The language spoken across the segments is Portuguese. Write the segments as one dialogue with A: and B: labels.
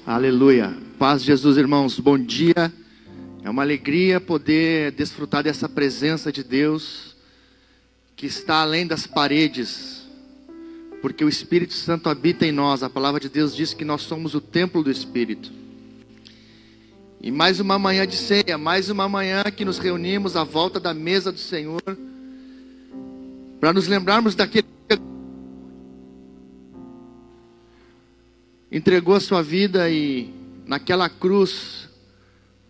A: Aleluia. Paz de Jesus, irmãos. Bom dia. É uma alegria poder desfrutar dessa presença de Deus que está além das paredes, porque o Espírito Santo habita em nós. A palavra de Deus diz que nós somos o templo do Espírito. E mais uma manhã de ceia, mais uma manhã que nos reunimos à volta da mesa do Senhor, para nos lembrarmos daquele que entregou a sua vida e naquela cruz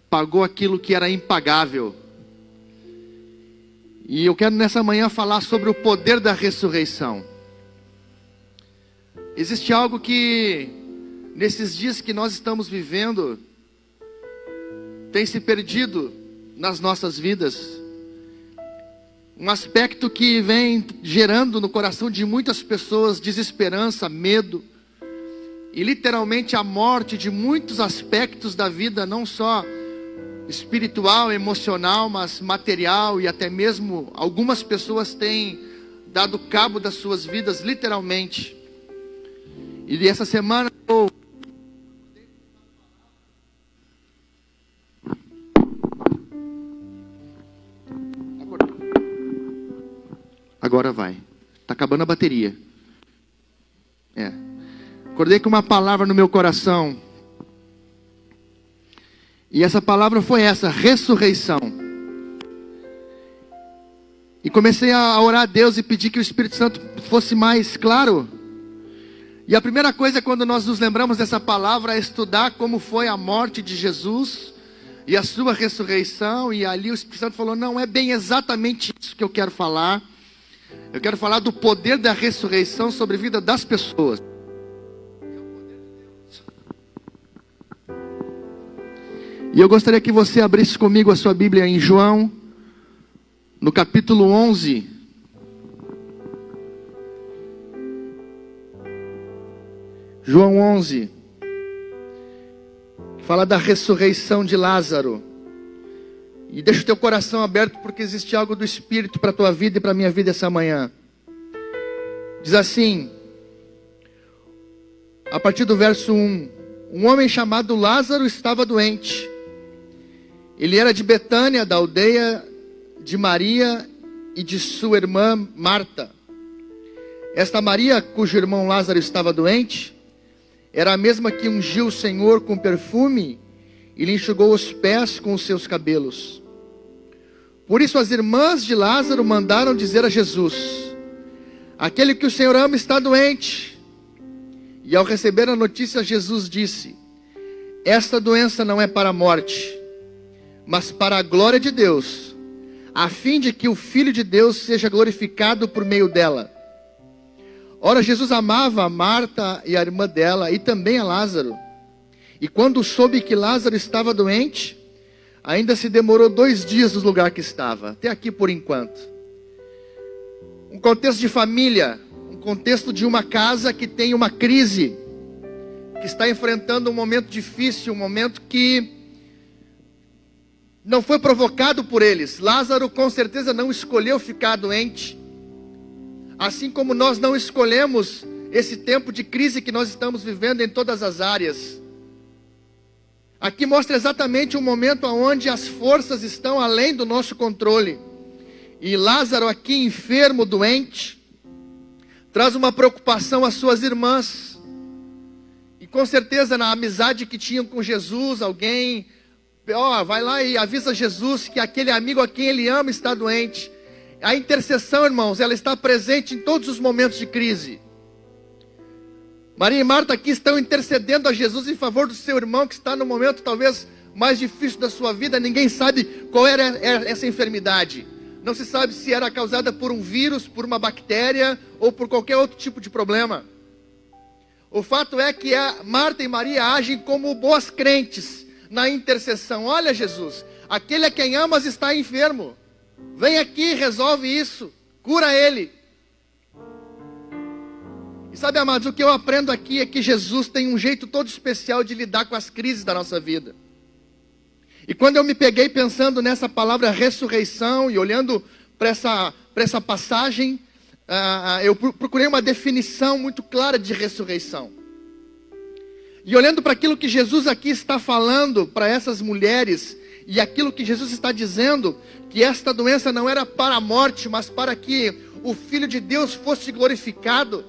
A: pagou aquilo que era impagável. E eu quero nessa manhã falar sobre o poder da ressurreição. Existe algo que nesses dias que nós estamos vivendo tem se perdido nas nossas vidas. Um aspecto que vem gerando no coração de muitas pessoas desesperança, medo e literalmente a morte de muitos aspectos da vida, não só espiritual, emocional, mas material, e até mesmo algumas pessoas têm dado cabo das suas vidas literalmente. E essa semana agora vai. Está acabando a bateria. Acordei com uma palavra no meu coração. E essa palavra foi essa: ressurreição. E comecei a orar a Deus e pedir que o Espírito Santo fosse mais claro. E a primeira coisa quando nós nos lembramos dessa palavra é estudar como foi a morte de Jesus e a sua ressurreição. E ali o Espírito Santo falou: não é bem exatamente isso que eu quero falar. Eu quero falar do poder da ressurreição sobre a vida das pessoas. E eu gostaria que você abrisse comigo a sua Bíblia em João, no capítulo 11. João 11. Fala da ressurreição de Lázaro. E deixa o teu coração aberto, porque existe algo do Espírito para a tua vida e para a minha vida essa manhã. Diz assim, a partir do verso 1. Um homem chamado Lázaro estava doente. Ele era de Betânia, da aldeia de Maria e de sua irmã Marta. Esta Maria, cujo irmão Lázaro estava doente, era a mesma que ungiu o Senhor com perfume e lhe enxugou os pés com os seus cabelos. Por isso as irmãs de Lázaro mandaram dizer a Jesus: aquele que o Senhor ama está doente. E ao receber a notícia, Jesus disse: esta doença não é para a morte, mas para a glória de Deus, a fim de que o Filho de Deus seja glorificado por meio dela. Ora, Jesus amava a Marta e a irmã dela, e também a Lázaro. E quando soube que Lázaro estava doente, ainda se demorou 2 dias no lugar que estava. Até aqui por enquanto. Um contexto de família, um contexto de uma casa que tem uma crise, que está enfrentando um momento difícil, um momento que não foi provocado por eles. Lázaro com certeza não escolheu ficar doente. Assim como nós não escolhemos esse tempo de crise que nós estamos vivendo em todas as áreas. Aqui mostra exatamente um momento onde as forças estão além do nosso controle. E Lázaro aqui enfermo, doente, traz uma preocupação às suas irmãs. E com certeza na amizade que tinham com Jesus, alguém... vai lá e avisa Jesus que aquele amigo a quem ele ama está doente. A intercessão, irmãos, ela está presente em todos os momentos de crise. Maria e Marta aqui estão intercedendo a Jesus em favor do seu irmão que está no momento talvez mais difícil da sua vida. Ninguém sabe qual era essa enfermidade. Não se sabe se era causada por um vírus, por uma bactéria ou por qualquer outro tipo de problema. O fato é que Marta e Maria agem como boas crentes na intercessão. Olha, Jesus, aquele a quem amas está enfermo. Vem aqui, resolve isso, cura ele. E sabe, amados, o que eu aprendo aqui é que Jesus tem um jeito todo especial de lidar com as crises da nossa vida. E quando eu me peguei pensando nessa palavra ressurreição e olhando para essa passagem, eu procurei uma definição muito clara de ressurreição. E olhando para aquilo que Jesus aqui está falando para essas mulheres, e aquilo que Jesus está dizendo, que esta doença não era para a morte, mas para que o Filho de Deus fosse glorificado,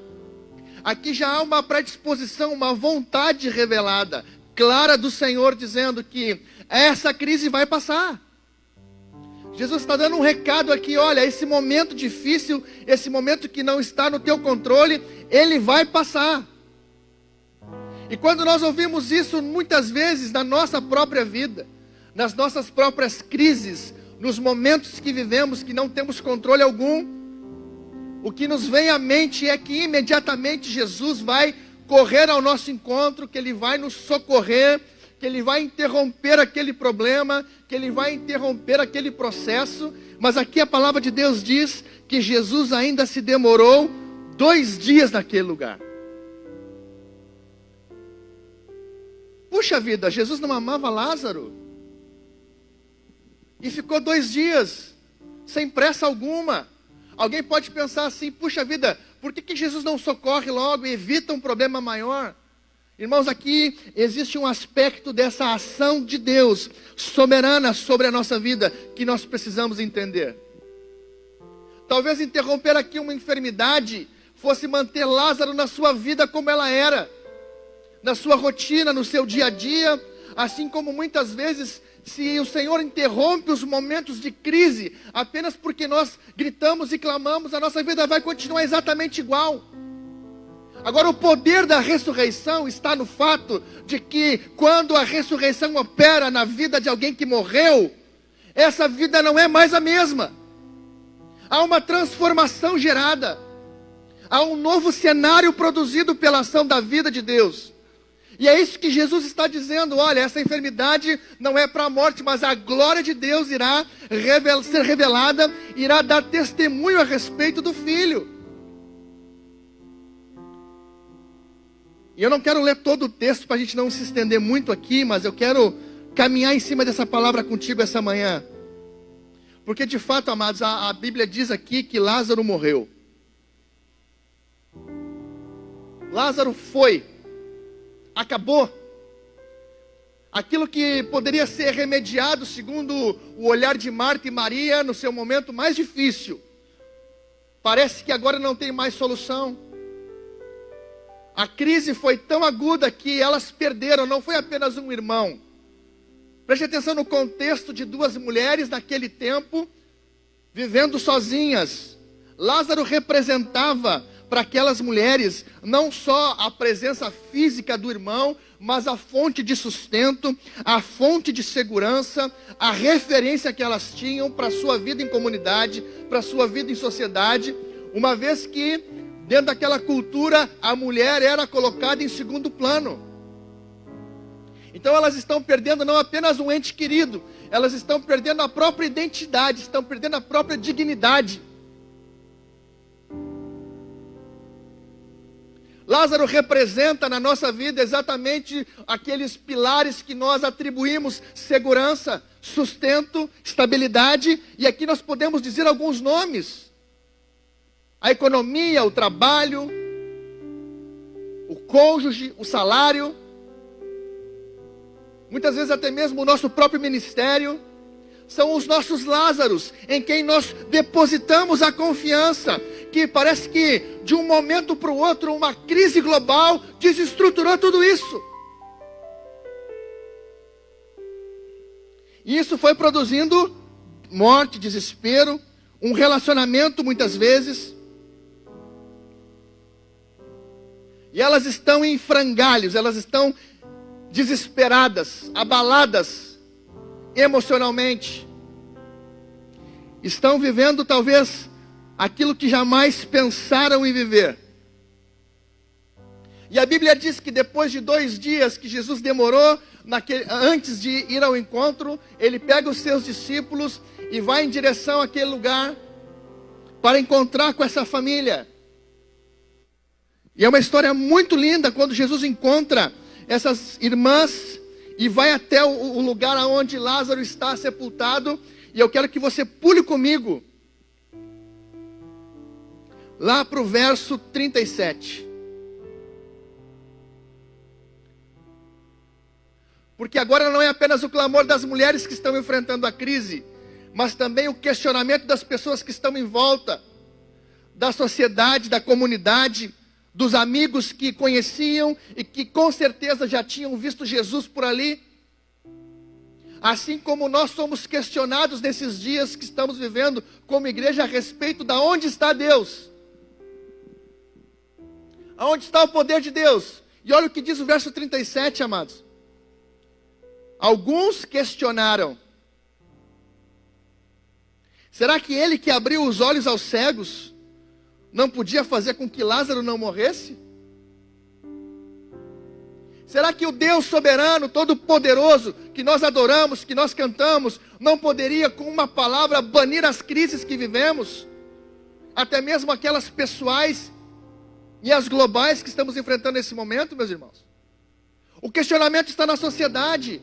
A: aqui já há uma predisposição, uma vontade revelada, clara do Senhor, dizendo que essa crise vai passar. Jesus está dando um recado aqui, olha, esse momento difícil, esse momento que não está no teu controle, ele vai passar. E quando nós ouvimos isso, muitas vezes, na nossa própria vida, nas nossas próprias crises, nos momentos que vivemos, que não temos controle algum, o que nos vem à mente é que imediatamente Jesus vai correr ao nosso encontro, que Ele vai nos socorrer, que Ele vai interromper aquele problema, que Ele vai interromper aquele processo. Mas aqui a palavra de Deus diz que Jesus ainda se demorou 2 dias naquele lugar. Puxa vida, Jesus não amava Lázaro? E ficou 2 dias, sem pressa alguma. Alguém pode pensar assim, puxa vida, por que Jesus não socorre logo e evita um problema maior? Irmãos, aqui existe um aspecto dessa ação de Deus, soberana sobre a nossa vida, que nós precisamos entender. Talvez interromper aqui uma enfermidade fosse manter Lázaro na sua vida como ela era, na sua rotina, no seu dia a dia, assim como muitas vezes, se o Senhor interrompe os momentos de crise, apenas porque nós gritamos e clamamos, a nossa vida vai continuar exatamente igual. Agora, o poder da ressurreição está no fato de que, quando a ressurreição opera na vida de alguém que morreu, essa vida não é mais a mesma. Há uma transformação gerada, há um novo cenário produzido pela ação da vida de Deus. E é isso que Jesus está dizendo, olha, essa enfermidade não é para a morte, mas a glória de Deus irá ser revelada, irá dar testemunho a respeito do Filho. E eu não quero ler todo o texto para a gente não se estender muito aqui, mas eu quero caminhar em cima dessa palavra contigo essa manhã. Porque de fato, amados, a Bíblia diz aqui que Lázaro morreu. Lázaro foi. Acabou. Aquilo que poderia ser remediado, segundo o olhar de Marta e Maria, no seu momento mais difícil, parece que agora não tem mais solução. A crise foi tão aguda que elas perderam, não foi apenas um irmão. Preste atenção no contexto de 2 mulheres naquele tempo, vivendo sozinhas. Lázaro representava para aquelas mulheres, não só a presença física do irmão, mas a fonte de sustento, a fonte de segurança, a referência que elas tinham para a sua vida em comunidade, para a sua vida em sociedade, uma vez que, dentro daquela cultura, a mulher era colocada em segundo plano. Então elas estão perdendo não apenas um ente querido, elas estão perdendo a própria identidade, estão perdendo a própria dignidade. Lázaro representa na nossa vida exatamente aqueles pilares que nós atribuímos segurança, sustento, estabilidade, e aqui nós podemos dizer alguns nomes: a economia, o trabalho, o cônjuge, o salário, muitas vezes até mesmo o nosso próprio ministério. São os nossos Lázaros, em quem nós depositamos a confiança, que parece que de um momento para o outro, uma crise global desestruturou tudo isso. E isso foi produzindo morte, desespero, um relacionamento muitas vezes. E elas estão em frangalhos, elas estão desesperadas, abaladas emocionalmente. Estão vivendo talvez aquilo que jamais pensaram em viver. E a Bíblia diz que depois de 2 dias que Jesus demorou, antes de ir ao encontro, ele pega os seus discípulos e vai em direção àquele lugar para encontrar com essa família. E é uma história muito linda quando Jesus encontra essas irmãs e vai até o lugar onde Lázaro está sepultado. E eu quero que você pule comigo lá para o verso 37. Porque agora não é apenas o clamor das mulheres que estão enfrentando a crise, mas também o questionamento das pessoas que estão em volta, da sociedade, da comunidade, dos amigos que conheciam e que com certeza já tinham visto Jesus por ali. Assim como nós somos questionados nesses dias que estamos vivendo como igreja a respeito de onde está Deus. Aonde está o poder de Deus? E olha o que diz o verso 37, amados. Alguns questionaram: será que ele que abriu os olhos aos cegos não podia fazer com que Lázaro não morresse? Será que o Deus soberano, todo-poderoso, que nós adoramos, que nós cantamos, não poderia com uma palavra banir as crises que vivemos? Até mesmo aquelas pessoais e as globais que estamos enfrentando nesse momento, meus irmãos. O questionamento está na sociedade.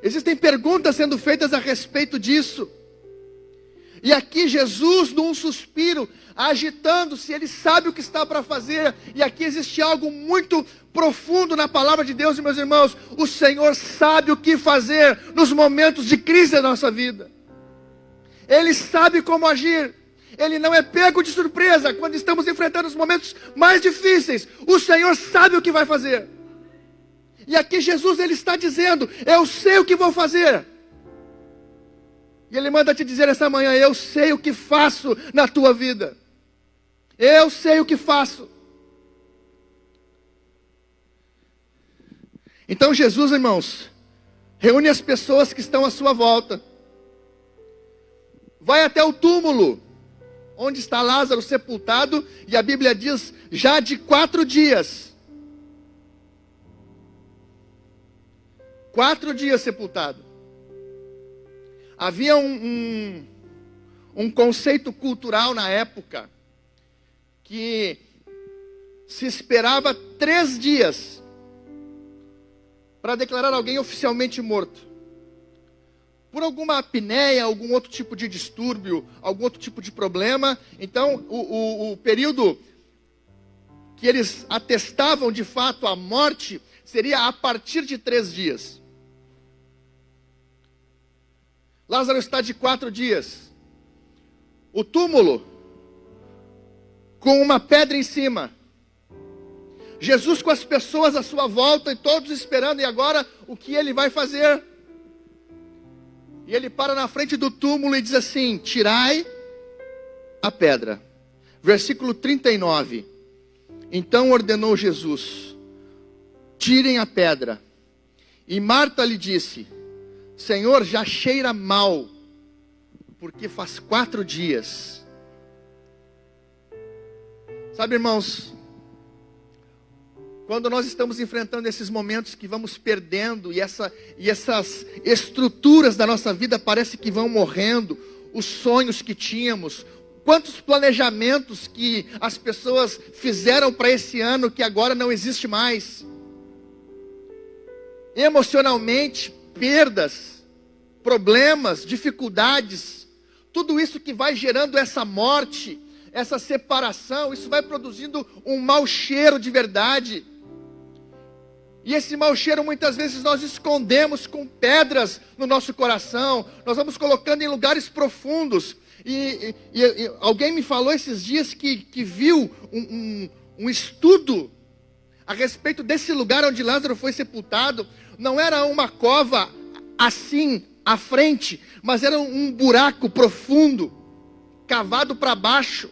A: Existem perguntas sendo feitas a respeito disso. E aqui Jesus, num suspiro, agitando-se, ele sabe o que está para fazer. E aqui existe algo muito profundo na palavra de Deus, meus irmãos. O Senhor sabe o que fazer nos momentos de crise da nossa vida. Ele sabe como agir. Ele não é pego de surpresa quando estamos enfrentando os momentos mais difíceis. O Senhor sabe o que vai fazer. E aqui Jesus, ele está dizendo: eu sei o que vou fazer. E ele manda te dizer essa manhã: eu sei o que faço na tua vida. Eu sei o que faço. Então Jesus, irmãos, reúne as pessoas que estão à sua volta. Vai até o túmulo, onde está Lázaro sepultado. E a Bíblia diz, já de 4 dias. 4 dias sepultado. Havia um conceito cultural na época, que se esperava 3 dias para declarar alguém oficialmente morto. Por alguma apneia, algum outro tipo de distúrbio, algum outro tipo de problema. Então o período que eles atestavam de fato a morte seria a partir de 3 dias. Lázaro está de 4 dias. O túmulo com uma pedra em cima. Jesus com as pessoas à sua volta e todos esperando. E agora o que ele vai fazer? E ele para na frente do túmulo e diz assim: tirai a pedra. Versículo 39. Então ordenou Jesus: tirem a pedra. E Marta lhe disse: Senhor, já cheira mal, porque faz 4 dias. Sabe, irmãos, quando nós estamos enfrentando esses momentos que vamos perdendo, e essas estruturas da nossa vida parece que vão morrendo, os sonhos que tínhamos, quantos planejamentos que as pessoas fizeram para esse ano que agora não existe mais. Emocionalmente, perdas, problemas, dificuldades, tudo isso que vai gerando essa morte, essa separação, isso vai produzindo um mau cheiro de verdade. E esse mau cheiro muitas vezes nós escondemos com pedras no nosso coração, nós vamos colocando em lugares profundos. E alguém me falou esses dias que viu um estudo a respeito desse lugar onde Lázaro foi sepultado. Não era uma cova assim, à frente, mas era um buraco profundo, cavado para baixo.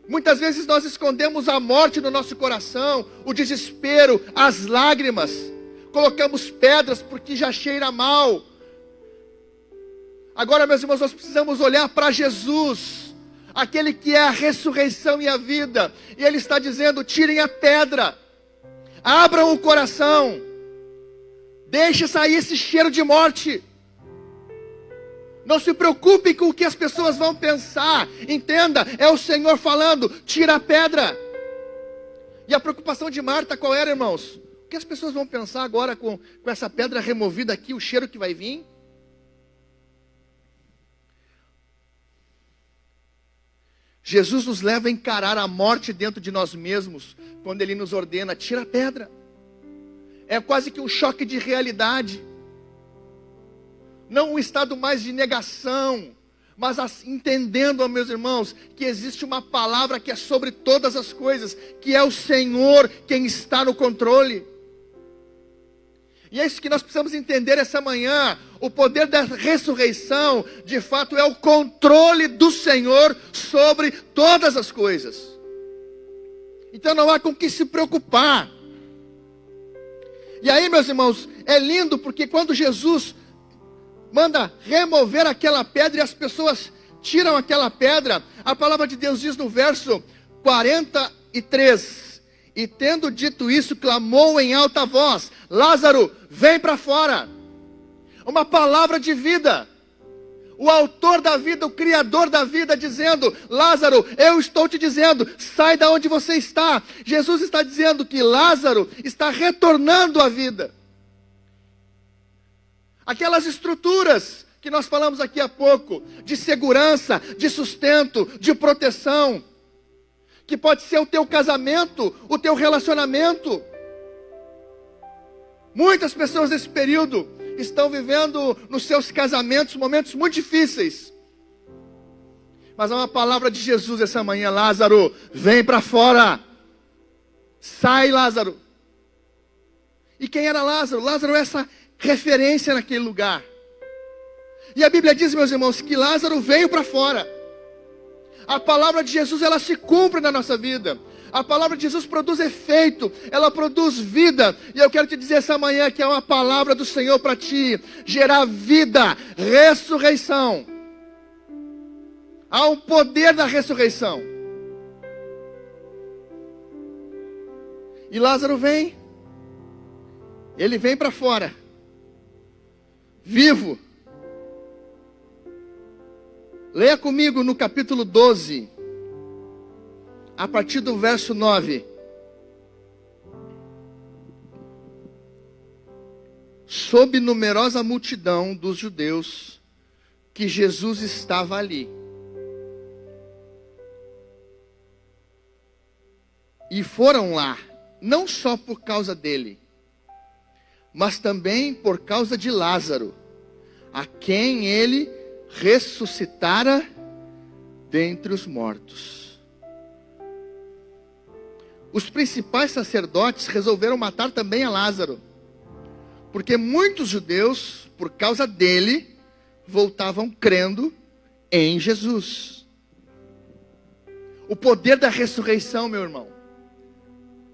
A: Muitas vezes nós escondemos a morte no nosso coração, o desespero, as lágrimas. Colocamos pedras porque já cheira mal. Agora, meus irmãos, nós precisamos olhar para Jesus, aquele que é a ressurreição e a vida. E Ele está dizendo: tirem a pedra, abram o coração, deixe sair esse cheiro de morte. Não se preocupem com o que as pessoas vão pensar. Entenda, é o Senhor falando: tira a pedra. E a preocupação de Marta qual era, irmãos? O que as pessoas vão pensar agora com essa pedra removida aqui, o cheiro que vai vir? Jesus nos leva a encarar a morte dentro de nós mesmos, quando Ele nos ordena: tira a pedra. É quase que um choque de realidade. Não um estado mais de negação, mas entendendo, meus irmãos, que existe uma palavra que é sobre todas as coisas, que é o Senhor quem está no controle. E é isso que nós precisamos entender essa manhã. O poder da ressurreição, de fato, é o controle do Senhor sobre todas as coisas. Então não há com que se preocupar. E aí, meus irmãos, é lindo porque quando Jesus manda remover aquela pedra e as pessoas tiram aquela pedra, a palavra de Deus diz no verso 43... E tendo dito isso, clamou em alta voz: Lázaro, vem para fora. Uma palavra de vida. O autor da vida, o criador da vida, dizendo: Lázaro, eu estou te dizendo, sai da onde você está. Jesus está dizendo que Lázaro está retornando à vida. Aquelas estruturas que nós falamos aqui há pouco, de segurança, de sustento, de proteção, que pode ser o teu casamento, o teu relacionamento. Muitas pessoas nesse período estão vivendo nos seus casamentos momentos muito difíceis. Mas há uma palavra de Jesus essa manhã: Lázaro, vem para fora. Sai, Lázaro. E quem era Lázaro? Lázaro é essa referência naquele lugar. E a Bíblia diz, meus irmãos, que Lázaro veio para fora. A palavra de Jesus, ela se cumpre na nossa vida. A palavra de Jesus produz efeito, ela produz vida. E eu quero te dizer essa manhã que é uma palavra do Senhor para ti: gerar vida, ressurreição. Há um poder da ressurreição. E Lázaro vem. Ele vem para fora, vivo. Leia comigo no capítulo 12, a partir do verso 9. Sob numerosa multidão dos judeus, que Jesus estava ali. E foram lá, não só por causa dele, mas também por causa de Lázaro, a quem ele ressuscitara dentre os mortos. Os principais sacerdotes resolveram matar também a Lázaro, porque muitos judeus, por causa dele, voltavam crendo em Jesus. O poder da ressurreição, meu irmão,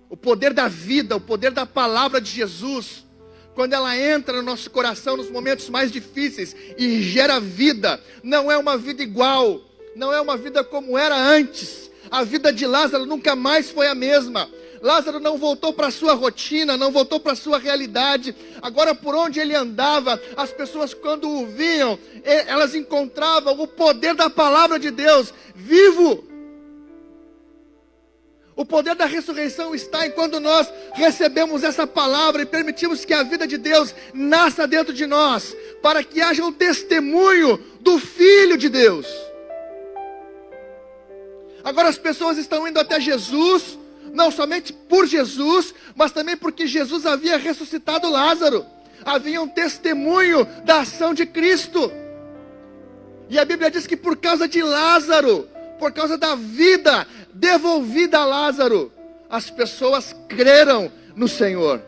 A: o poder da vida, o poder da palavra de Jesus, quando ela entra no nosso coração nos momentos mais difíceis e gera vida, não é uma vida igual, não é uma vida como era antes. A vida de Lázaro nunca mais foi a mesma. Lázaro não voltou para a sua rotina, não voltou para a sua realidade. Agora, por onde ele andava, as pessoas, quando o viam, elas encontravam o poder da palavra de Deus vivo. O poder da ressurreição está em quando nós recebemos essa palavra e permitimos que a vida de Deus nasça dentro de nós, para que haja um testemunho do Filho de Deus. Agora as pessoas estão indo até Jesus, não somente por Jesus, mas também porque Jesus havia ressuscitado Lázaro. Havia um testemunho da ação de Cristo. E a Bíblia diz que por causa de Lázaro, por causa da vida devolvida a Lázaro, as pessoas creram no Senhor.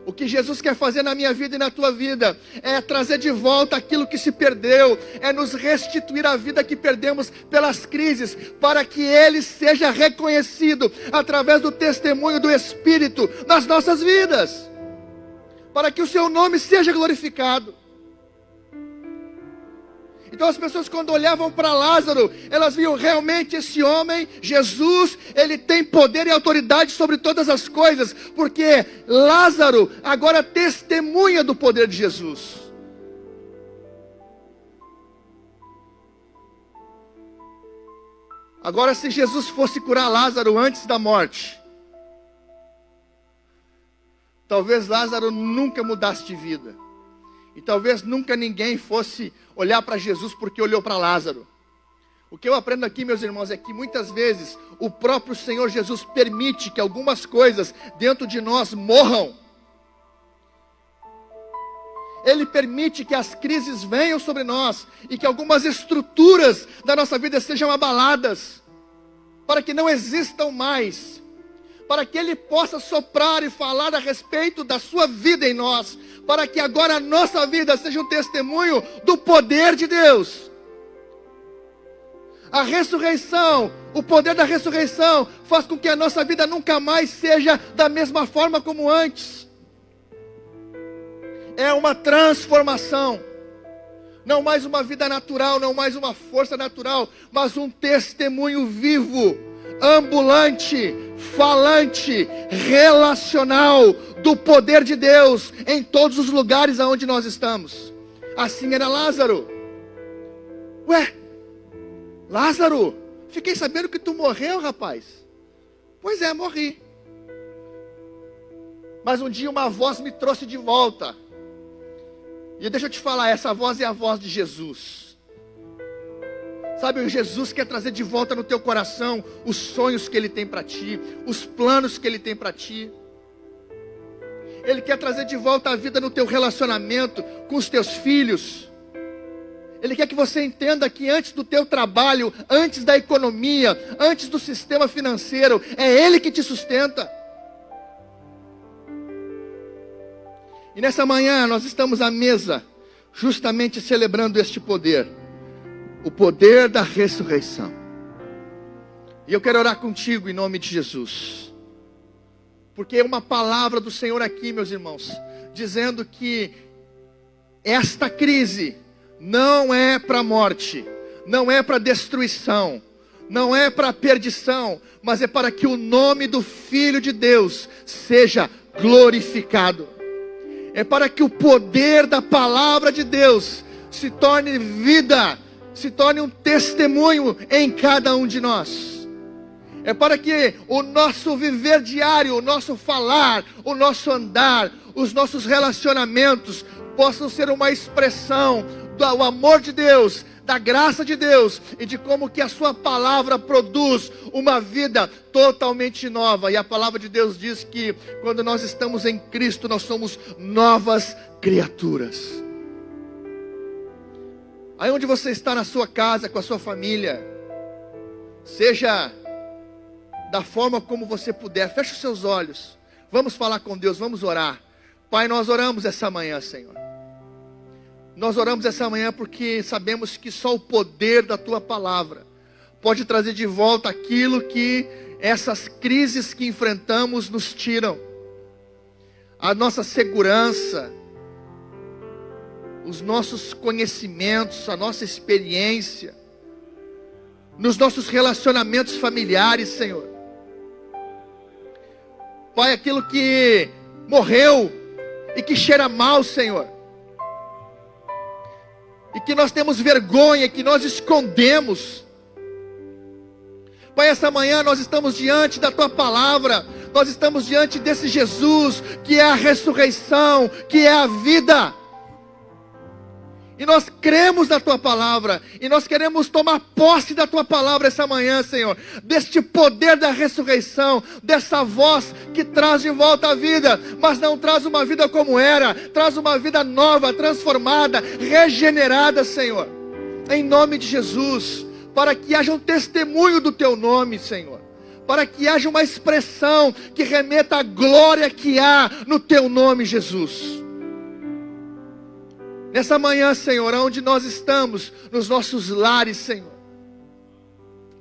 A: O que Jesus quer fazer na minha vida e na tua vida é trazer de volta aquilo que se perdeu, é nos restituir a vida que perdemos pelas crises, para que Ele seja reconhecido através do testemunho do Espírito nas nossas vidas, para que o Seu nome seja glorificado. Então as pessoas, quando olhavam para Lázaro, elas viam realmente esse homem, Jesus, ele tem poder e autoridade sobre todas as coisas, porque Lázaro agora testemunha do poder de Jesus. Agora, se Jesus fosse curar Lázaro antes da morte, talvez Lázaro nunca mudasse de vida. E talvez nunca ninguém fosse olhar para Jesus porque olhou para Lázaro. O que eu aprendo aqui, meus irmãos, é que muitas vezes o próprio Senhor Jesus permite que algumas coisas dentro de nós morram, Ele permite que as crises venham sobre nós e que algumas estruturas da nossa vida sejam abaladas, para que não existam mais, para que Ele possa soprar e falar a respeito da sua vida em nós, para que agora a nossa vida seja um testemunho do poder de Deus. A ressurreição, o poder da ressurreição faz com que a nossa vida nunca mais seja da mesma forma como antes. É uma transformação. Não mais uma vida natural, não mais uma força natural, mas um testemunho vivo, ambulante, falante, relacional do poder de Deus em todos os lugares aonde nós estamos. Assim era Lázaro. Ué, Lázaro, fiquei sabendo que tu morreu, rapaz. Pois é, morri. Mas um dia uma voz me trouxe de volta. E deixa eu te falar, essa voz é a voz de Jesus. Sabe, o Jesus quer trazer de volta no teu coração os sonhos que Ele tem para ti, os planos que Ele tem para ti. Ele quer trazer de volta a vida no teu relacionamento com os teus filhos. Ele quer que você entenda que antes do teu trabalho, antes da economia, antes do sistema financeiro, é Ele que te sustenta. E nessa manhã nós estamos à mesa, justamente celebrando este poder, o poder da ressurreição. E eu quero orar contigo em nome de Jesus, porque é uma palavra do Senhor aqui, meus irmãos, dizendo que esta crise não é para a morte, não é para a destruição, não é para a perdição, mas é para que o nome do Filho de Deus seja glorificado. É para que o poder da palavra de Deus se torne vida, se torne um testemunho em cada um de nós. É para que o nosso viver diário, o nosso falar, o nosso andar, os nossos relacionamentos possam ser uma expressão do amor de Deus, da graça de Deus e de como que a sua palavra produz uma vida totalmente nova. E a palavra de Deus diz que quando nós estamos em Cristo, nós somos novas criaturas. Aí onde você está na sua casa, com a sua família, seja da forma como você puder, feche os seus olhos, vamos falar com Deus, vamos orar. Pai, nós oramos essa manhã, Senhor. Nós oramos essa manhã porque sabemos que só o poder da Tua palavra pode trazer de volta aquilo que essas crises que enfrentamos nos tiram. A nossa segurança, os nossos conhecimentos, a nossa experiência, nos nossos relacionamentos familiares, Senhor. Pai, aquilo que morreu e que cheira mal, Senhor. E que nós temos vergonha, que nós escondemos. Pai, essa manhã nós estamos diante da Tua palavra. Nós estamos diante desse Jesus, que é a ressurreição, que é a vida. E nós cremos na Tua palavra. E nós queremos tomar posse da Tua palavra essa manhã, Senhor. Deste poder da ressurreição. Dessa voz que traz de volta a vida. Mas não traz uma vida como era. Traz uma vida nova, transformada, regenerada, Senhor. Em nome de Jesus. Para que haja um testemunho do Teu nome, Senhor. Para que haja uma expressão que remeta à glória que há no Teu nome, Jesus. Nessa manhã, Senhor, onde nós estamos, nos nossos lares, Senhor.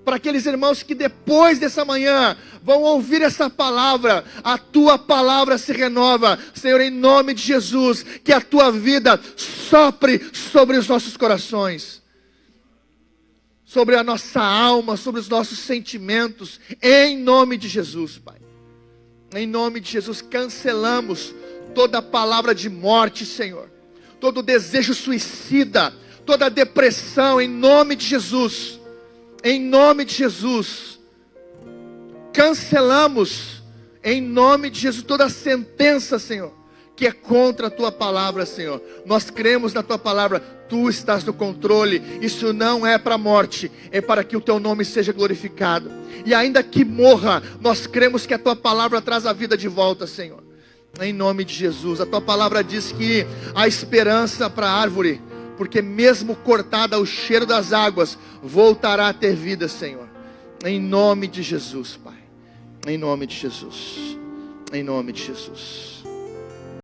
A: Para aqueles irmãos que depois dessa manhã vão ouvir essa palavra, a Tua palavra se renova. Senhor, em nome de Jesus, que a Tua vida sopre sobre os nossos corações. Sobre a nossa alma, sobre os nossos sentimentos. Em nome de Jesus, Pai. Em nome de Jesus, cancelamos toda palavra de morte, Senhor. Todo desejo suicida, toda depressão, em nome de Jesus. Em nome de Jesus. Cancelamos, em nome de Jesus, toda sentença, Senhor, que é contra a Tua palavra, Senhor. Nós cremos na Tua palavra, Tu estás no controle. Isso não é para a morte, é para que o Teu nome seja glorificado. E ainda que morra, nós cremos que a Tua palavra traz a vida de volta, Senhor. Em nome de Jesus. A tua palavra diz que há esperança para a árvore, porque mesmo cortada ao cheiro das águas, voltará a ter vida, Senhor. Em nome de Jesus, Pai. Em nome de Jesus. Em nome de Jesus.